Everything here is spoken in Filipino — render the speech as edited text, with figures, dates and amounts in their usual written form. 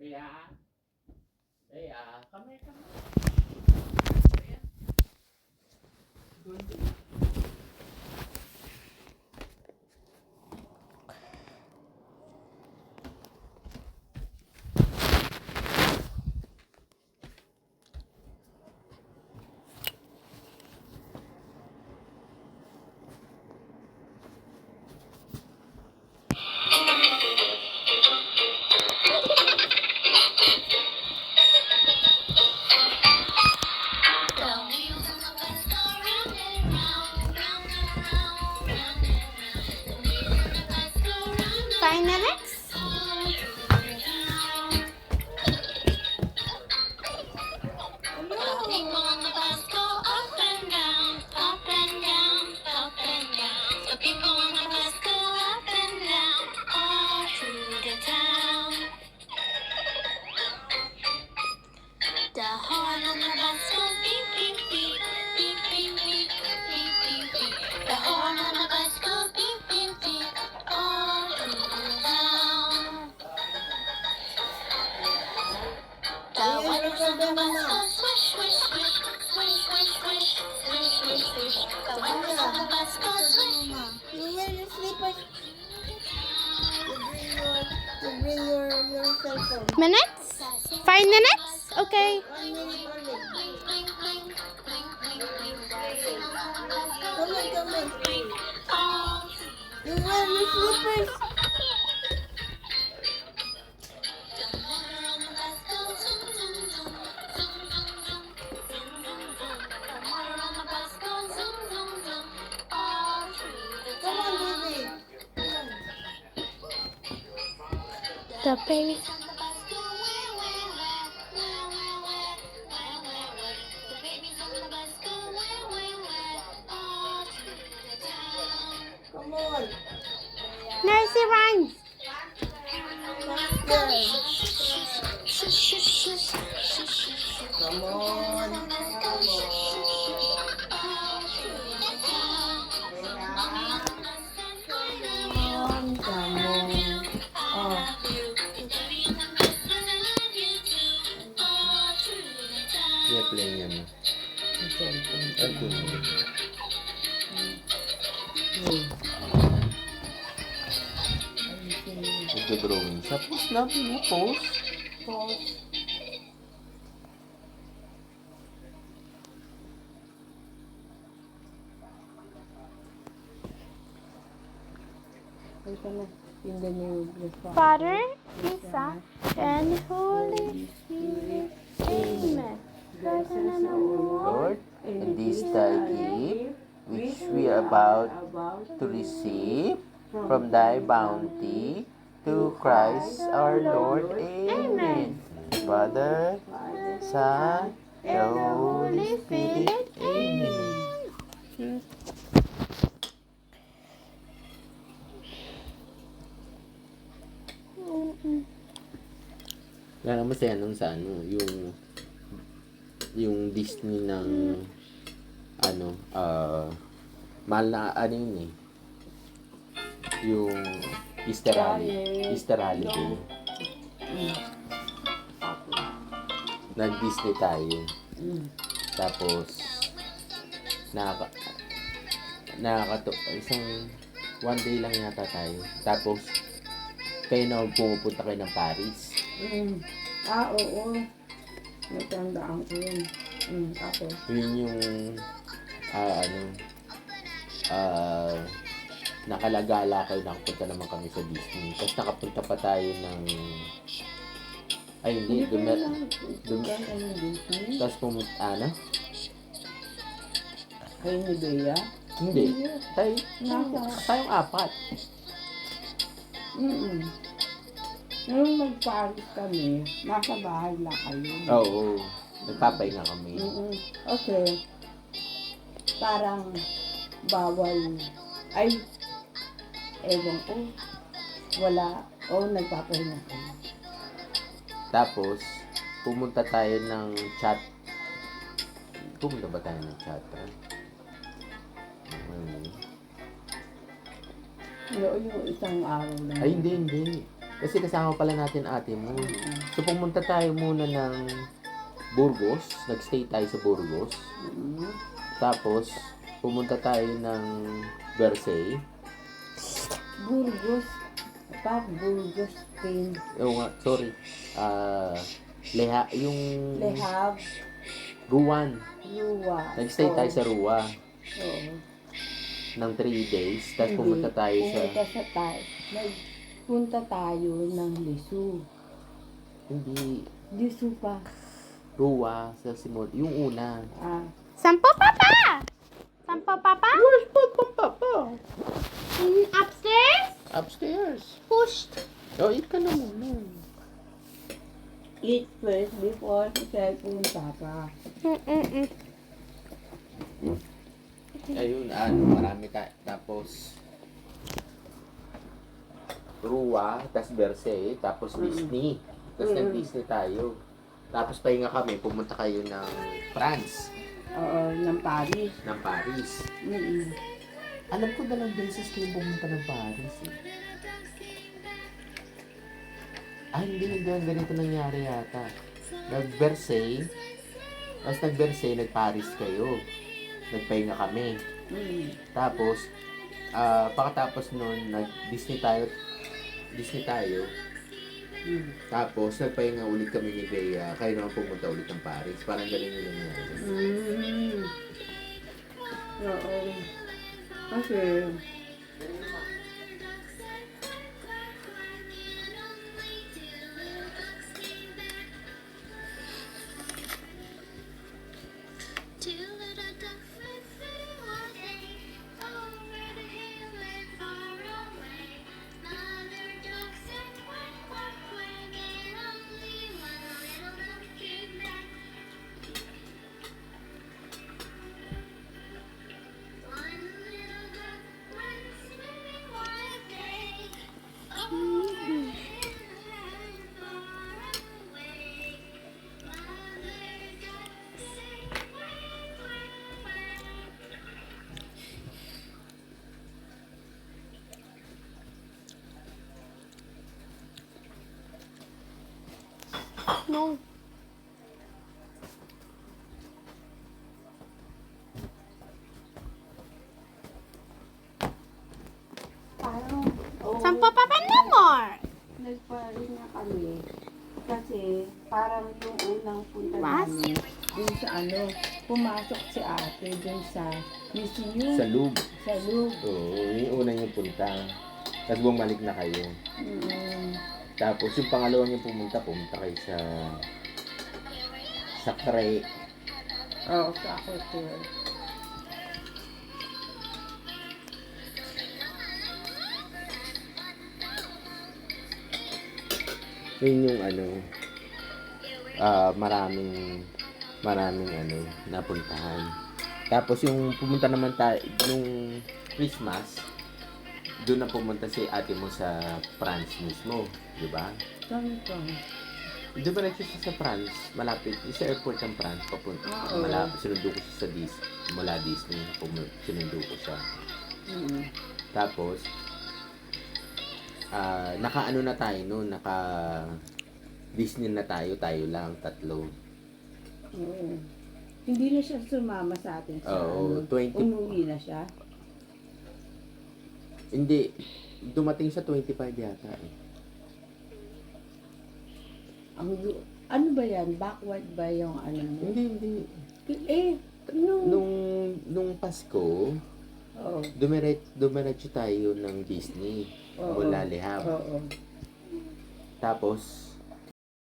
Kaya, kamay. Finalex? The horn on the bus goes beep, beep, beep, beep, beep, beep, beep, beep, beep. The horn on the bus goes beep, beep, beep, all through the town. The windows on the bus go swish, swish, swish, swish, swish, swish, swish, swish, swish. The windows on the bus go swish. You wear your slippers. You bring your cell phone. Minutes? 5 minutes? Okay. 1 minute only. Blink, blink, blink, blink, blink, blink. Come on. All You wear your slippers. the motor on the bus goes zoom, zoom, zoom, zoom, zoom, zoom, zoom, zoom, zoom. The motor on the bus goes zoom, zoom, zoom, all through the Come on, town. baby. The baby. On the bus go where, where, where, where, where, where, where, where, where. The babies on the bus go where, where, where, all through the town. Come on. Nursery rhymes. Faster. Shush, shush, shush, shush, shush. Come on. Come on. Oh. Kaya play niya mo. Yung cellphone. Ay, kung nagdodrawing siya. Post na, pinupost. Pause. Ito na. In the name of the Father, Son, and Holy Spirit. Amen. Lord, Lord, and this thy gift, which we are about to receive from thy bounty, through Christ our Lord. Amen. Father, Son, and Holy Spirit. Amen. Lalo masaya nung sa ano, yung Disney ng mahal na ano yun eh. Yung Easter holiday. Nag-Disney tayo. Tapos isang one day lang yata tayo. Tapos kayo na pumupunta kayo ng Paris. Oo. Natandaan ko yun. Tapos. Yun yung nakalagala kayo, nakapunta naman kami sa Disney. Tapos nakapunta pa tayo ng hindi, tapos pumunta, Kayo ni Bea? hindi, tayong apat. Nung nag-Paris kami, nasa bahay lang kayo. Oo, nagpapahinga kami. Okay. Parang bawal. Ay, ewan ko. Wala. Nagpapahinga kayo. Tapos, pumunta tayo ng chat. Pumunta ba tayo ng chat? Yung isang araw lang. Ay, hindi. Kasi kasama pala natin ate mo. So pumunta tayo muna ng Burgos. Nagstay tayo sa Burgos. Mm. Tapos pumunta tayo ng Versailles. Burgos. Burgos, Spain. Oo nga, sorry. Yung Le Havre, Rouen. Lua. Nagstay tayo sa Rouen Oo. ng 3 days. Tapos pumunta tayo sa... Nagpunta tayo ng Lisu. Hindi. Lisu pa. Rouen sa Simon. Yung una. Ah. Sampo, Papa! Sampo, Papa? Where's Papa? Upstairs? Upstairs. Pushed. Oh, eat ka na muna. Eat first before cellphone, Papa. Ayun, marami tayo. Tapos, Rouen, tapos Versailles, tapos Disney. Tapos nag-Disney tayo. Tapos pahinga kami, pumunta kayo ng France, Oo, ng Paris. ng Paris. Alam ko dalawang beses kayo pumunta ng Paris eh. Hindi, ganito nangyari yata. Nag-Versailles, tapos nag-Versailles, nag-Paris kayo. Nagpahinga kami. Tapos, pagkatapos nun, nag-Disney tayo. Tapos, nagpahinga ulit kami ni Bea. Kayo naman pumunta ulit ng Paris. Parang ganun yung nangyari. Oo. Kasi, Two little ducks went swimming one day over the hill and far away. Mother duck said quack, quack, quack, and only one little duck came back. One little duck went swimming one day over the hill and far away. Mother duck said quack, quack, quack. No. parang, Sampo, Papa, no more. nagpahinga kami. Kasi, parang yung unang punta Was? namin, dun sa pumasok si ate dun sa museum. Sa Louvre. Sa Louvre. Oo, yung una yung punta. Tapos bumalik na kayo. Tapos yung pangalawang yung pumunta kayo sa Cray. Oo, sa hotel. Yun yung maraming napuntahan. Tapos yung pumunta naman tayo nung Christmas, doon na pumunta si ate mo sa France mismo, di ba? Saan ito? Di ba nagsisa sa France, malapit, sa airport ng France, papunta, Oo. malapit, sinundo ko siya sa mula Disney, sinundo ko siya. Tapos, naka na tayo noon, naka Disney na tayo lang, tatlo. Oo. Hindi na siya sumama sa atin sa Oo, 20 umuwi na siya. Hindi, dumating sa 25 yata eh. Ano ba yan? Backward ba yung mo? Hindi. Nung Pasko, Oo. dumiretso tayo ng Disney. Oo. Mula Le Havre. Oo. Tapos,